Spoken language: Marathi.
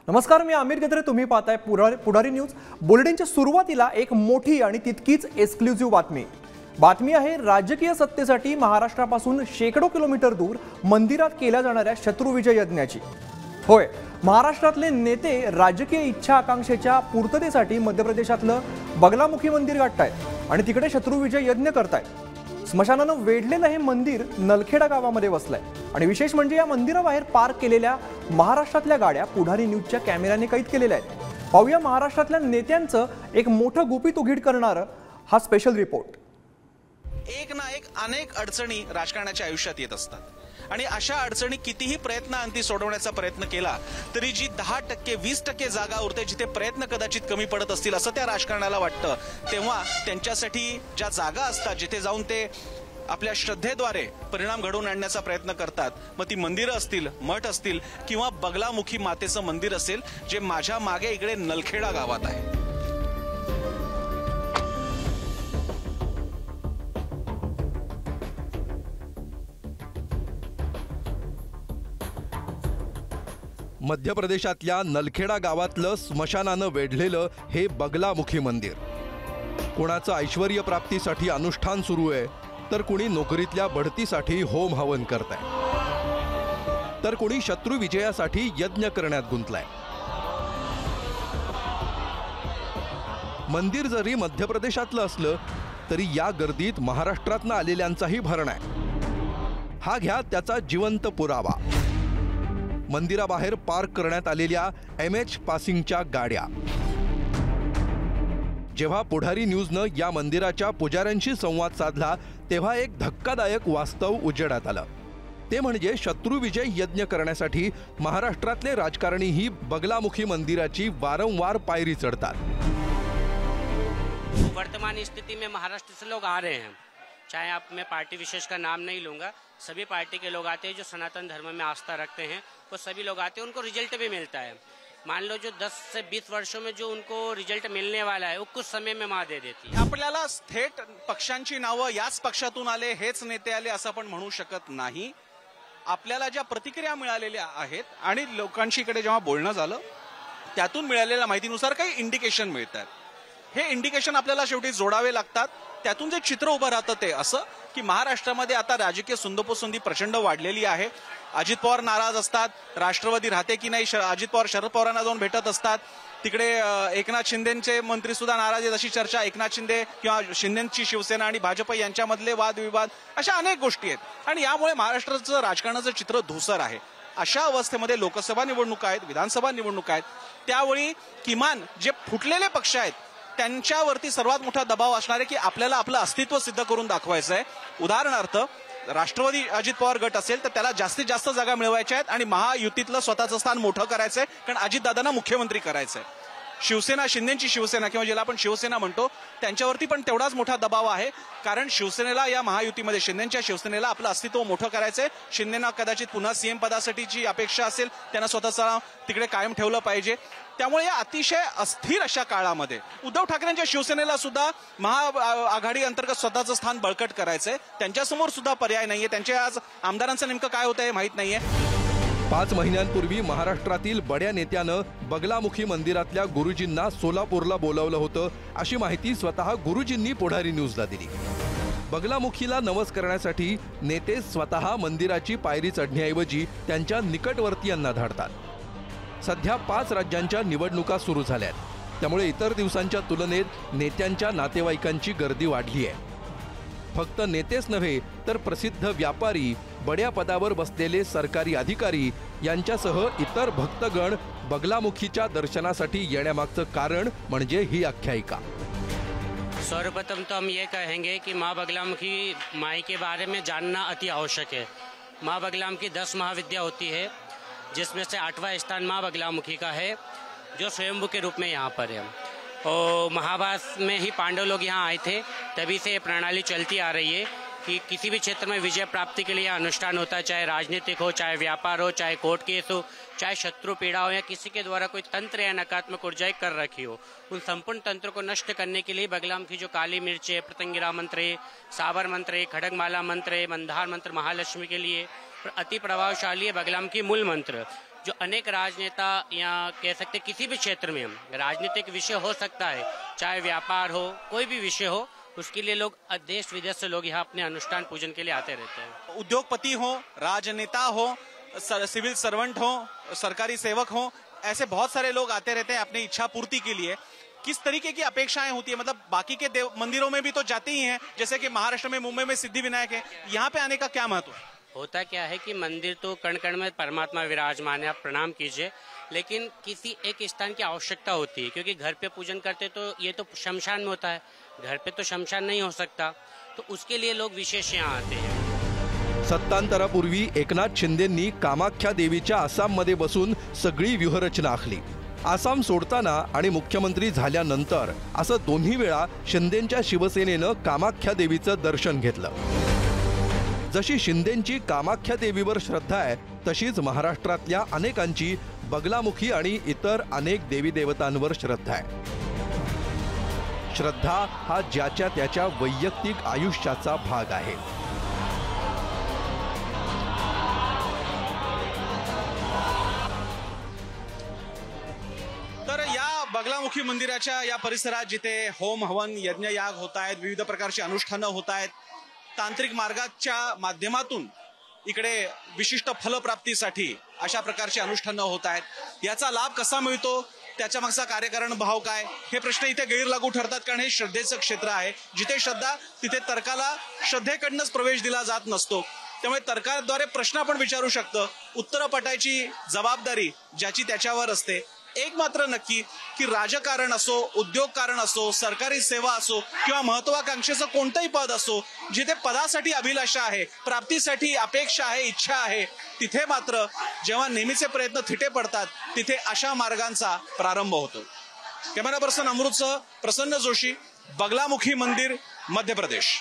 नमस्कार, मी आमिर गद्रे. तुम्ही पाहताय पुढारी न्यूज. बुलेटिनच्या सुरुवातीला एक मोठी आणि तितकीच एक्सक्लुझिव्ह बातमी आहे. राजकीय सत्तेसाठी महाराष्ट्रापासून शेकडो किलोमीटर दूर मंदिरात केल्या जाणाऱ्या शत्रुविजय यज्ञाची. होय, महाराष्ट्रातले नेते राजकीय इच्छा आकांक्षेच्या पूर्ततेसाठी मध्य प्रदेशातलं बगलामुखी मंदिर गाठतायत आणि तिकडे शत्रुविजय यज्ञ करतायत. स्मशानानं वेढलेलं हे मंदिर नलखेडा गावामध्ये वसलंय आणि विशेष म्हणजे या मंदिराबाहेर पार्क केलेल्या महाराष्ट्रातल्या गाड्या पुढारी न्यूजच्या कॅमेऱ्याने कैद केलेल्या आहेत. पाहूया महाराष्ट्रातल्या नेत्यांचं एक मोठं गुपित उघड करणारं हा स्पेशल रिपोर्ट. एक ना एक अनेक अडचणी राजकारणाच्या आयुष्यात येत असतात आणि अशा अडचणी कितीही प्रयत्नांती सोडवण्याचा प्रयत्न केला तरी जी 10%, 20% जागा उरते, जिथे प्रयत्न कदाचित कमी पडत असतील असं त्या राजकारणाला वाटतं, तेव्हा त्यांच्यासाठी ज्या जागा असतात जिथे जाऊन ते आपल्या श्रद्धेद्वारे परिणाम घडवून आणण्याचा प्रयत्न करतात. मग ती मंदिरं असतील, मठ असतील किंवा बगलामुखी मातेचं मंदिर असेल, जे माझ्या मागे इकडे नलखेडा गावात आहे. मध्य प्रदेशातल्या नलखेडा गावातलं स्मशानानं वेढलेलं हे बगलामुखी मंदिर. कोणाचं ऐश्वर्य प्राप्तीसाठी अनुष्ठान सुरू आहे, तर कुणी नोकरीतल्या बढतीसाठी होम हवन करताय, तर कुणी शत्रू विजयासाठी यज्ञ करण्यात गुंतलाय. मंदिर जरी मध्य प्रदेशातलं असलं तरी या गर्दीत महाराष्ट्रातनं आलेल्यांचाही भरणा आहे. हा घ्या त्याचा जिवंत पुरावा. मंदिराबाहेर पार्क करण्यात आलेल्या MH पासिंगच्या गाड्या. जेव्हा पुढारी न्यूजनं या मंदिराच्या पुजाऱ्यांशी संवाद साधला तेव्हा एक धक्कादायक वास्तव उजेडात आलं. ते म्हणजे शत्रुविजय यज्ञ करण्यासाठी महाराष्ट्रातले राजकारणी ही बगलामुखी मंदिराची वारंवार पायरी चढतात. वर्तमान स्थिति में महाराष्ट्र से लोग आ रहे हैं, चाहे आप मैं पार्टी विशेष का नाम नहीं लूंगा, सभी पार्टी के लोग आते हैं जो सनातन धर्म में आस्था रखते हैं, वो सभी लोग आते हैं, उनको रिजल्ट भी मिलता है. मान लो जो 10 से 20 वर्षों में जो उनको रिजल्ट मिलने वाला है वो कुछ समय में माँ दे देती है. आपल्याला थेट पक्षांची नावं याच पक्षातून आले, हेच नेते आले असं आपण म्हणू शकत नाही. आपल्याला ज्या प्रतिक्रिया मिळालेल्या आहेत आणि लोकांशी इकडे जेव्हा बोलणं झालं त्यातून मिळालेल्या माहितीनुसार काही इंडिकेशन मिळतात. हे इंडिकेशन आपल्याला शेवटी जोडावे लागतात. त्यातून जे चित्र उभं राहतं ते असं की महाराष्ट्रामध्ये आता राजकीय सुंदोपसुंदी प्रचंड वाढलेली आहे. अजित पवार नाराज असतात, राष्ट्रवादी राहते की नाही, अजित पवार शरद पवारांना जाऊन भेटत असतात. तिकडे एकनाथ शिंदेचे मंत्री सुद्धा नाराज आहेत अशी चर्चा. एकनाथ शिंदे किंवा शिंदेची शिवसेना आणि भाजप यांच्यामधले वादविवाद, अशा अनेक गोष्टी आहेत आणि यामुळे महाराष्ट्राचं राजकारणाचं चित्र धूसर आहे. अशा अवस्थेमध्ये लोकसभा निवडणुका आहेत, विधानसभा निवडणुका आहेत. त्यावेळी किमान जे फुटलेले पक्ष आहेत त्यांच्यावरती सर्वात मोठा दबाव असणार आहे की आपल्याला आपलं अस्तित्व सिद्ध करून दाखवायचं आहे. उदाहरणार्थ राष्ट्रवादी अजित पवार गट असेल तर त्याला जास्तीत जास्त जागा मिळवायच्या आहेत आणि महायुतीतलं स्वतःचं स्थान मोठं करायचंय, कारण अजितदादांना मुख्यमंत्री करायचंय. शिवसेना, शिंदेची शिवसेना किंवा ज्याला आपण शिवसेना म्हणतो, त्यांच्यावरती पण तेवढाच मोठा दबाव आहे, कारण शिवसेनेला या महायुतीमध्ये शिंदेच्या शिवसेनेला आपलं अस्तित्व मोठं करायचंय. शिंदेना कदाचित पुन्हा सीएम पदासाठीची अपेक्षा असेल, त्यांना स्वतःचं तिकडे कायम ठेवलं पाहिजे. त्यामुळे या अतिशय अस्थिर अशा काळामध्ये उद्धव ठाकरेंच्या शिवसेनेला सुद्धा महाआघाडी अंतर्गत स्वतःचं स्थान बळकट करायचंय. त्यांच्यासमोर सुद्धा पर्याय नाहीये. त्यांच्या आज आमदारांचं नेमकं काय होतं हे माहीत नाहीये. 5 महिन्यांपूर्वी महाराष्ट्रातील बड्या नेत्यानं बगलामुखी मंदिरातल्या गुरुजींना सोलापूरला बोलावलं होतं, अशी माहिती स्वतः गुरुजींनी पुढारी न्यूजला दिली. बगलामुखीला नवस करण्यासाठी नेते स्वतः मंदिराची पायरी चढण्याऐवजी त्यांच्या निकटवर्तीयांना धाडतात. सध्या 5 राज्यांच्या निवडणुका सुरू झाल्यात, त्यामुळे इतर दिवसांच्या तुलनेत नेत्यांच्या नातेवाईकांची गर्दी वाढली आहे. फक्त नेतेच नव्हे तर प्रसिद्ध व्यापारी, बड्या पदावर बसलेले सरकारी अधिकारी यांच्यासह इतर भक्तगण बगलामुखीच्या दर्शनासाठी येण्यामागचं कारण म्हणजे ही आख्यायिका. सर्वप्रथम तो हम ये कहेंगे कि माँ बगलामुखी माई के बारे में जानना अति आवश्यक है. माँ बगलामुखी 10 महाविद्या होती है, जिसमें से 8वां स्थान माँ बगलामुखी का है, जो स्वयंभू के रूप में यहाँ पर है. और महाभारत में ही पांडव लोग यहाँ आए थे, तभी से ये प्रणाली चलती आ रही है कि किसी भी क्षेत्र में विजय प्राप्ति के लिए अनुष्ठान होता है, चाहे राजनीतिक हो, चाहे व्यापार हो, चाहे कोर्ट केस हो, चाहे शत्रु पीड़ा हो या किसी के द्वारा कोई तंत्र या नकारात्मक ऊर्जाएं कर रखी हो, उन संपूर्ण तंत्र को नष्ट करने के लिए बगलामुखी जो काली मिर्च है, पतंगिरा मंत्र है, साबर मंत्र है, खड़गमाला मंत्र है, मंदार मंत्र महालक्ष्मी के लिए अति प्रभावशाली है बगलामुखी मूल मंत्र, जो अनेक राजनेता या कह सकते किसी भी क्षेत्र में हम राजनीतिक विषय हो सकता है, चाहे व्यापार हो, कोई भी विषय हो, उसके लिए लोग देश विदेश से लोग यहाँ अपने अनुष्ठान पूजन के लिए आते रहते हैं। उद्योगपति हो, राजनेता हो, सिविल सर्वेंट हो, सरकारी सेवक हो, ऐसे बहुत सारे लोग आते रहते हैं अपनी इच्छा पूर्ति के लिए। किस तरीके की अपेक्षाएं होती है? मतलब बाकी के मंदिरों में भी तो जाते ही हैं, जैसे कि महाराष्ट्र में मुंबई में सिद्धि विनायक है, यहाँ पे आने का क्या महत्व है? होता क्या है कि मंदिर तो कण कण में परमात्मा विराजमान है, आप प्रणाम कीजिए, लेकिन किसी एक स्थान की आवश्यकता होती है, क्योंकि घर पे पूजन करते तो ये तो शमशान में होता है, घर पे तो शमशान नहीं हो सकता, तो उसके लिए लोग विशेष यहाँ आते हैं। सत्तांतरापूर्वी एकनाथ शिंदेंनी कामाख्या देवीच्या आसाममध्ये बसून सगळी व्यूहरचना आखली। आसाम सोडताना आणि मुख्यमंत्री झाल्यानंतर असं दोन्ही वेळा शिंदेंच्या शिवसेनेनं कामाख्या देवीचं दर्शन घेतलं। जशी शिंदेंची कामाख्या देवीवर श्रद्धा आहे, तशीच महाराष्ट्रातल्या अनेकांची बगलामुखी आणि इतर अनेक देवी देवतांवर श्रद्धा आहे। श्रद्धा हा ज्याच्या त्याच्या वैयक्तिक आयुष्याचा भाग आहे। तर या बगलामुखी मंदिराच्या या परिसरात जिथे होम हवन यज्ञ याग होत आहेत, विविध प्रकारची अनुष्ठानं होत आहेत, तांत्रिक मार्गाच्या माध्यमातून इकडे विशिष्ट फलप्राप्तीसाठी अशा प्रकारची अनुष्ठानं होत आहेत। याचा लाभ कसा मिळतो, त्याच्या मागचा कार्यकारण भाव काय, हे प्रश्न इथे गैरलागू ठरतात, कारण हे श्रद्धेचं क्षेत्र आहे। जिथे श्रद्धा तिथे तर्काला श्रद्धेकडनंच प्रवेश दिला जात नसतो, त्यामुळे तर्काद्वारे प्रश्न आपण विचारू शकतो, उत्तरं पटायची जबाबदारी ज्याची त्याच्यावर असते। एक मात्र नक्की की राजकारण असो, उद्योग कारण असो, सरकारी सेवा असो किंवा महत्वाकांक्षेचं कोणतंही पद असो, जिथे पदासाठी अभिलाषा आहे, प्राप्तीसाठी अपेक्षा आहे, इच्छा आहे, तिथे मात्र जेव्हा नेहमीचे प्रयत्न थिटे पडतात, तिथे अशा मार्गांचा प्रारंभ होतो। कॅमेरा पर्सन अमृतसह प्रसन्न जोशी, बगलामुखी मंदिर, मध्य प्रदेश।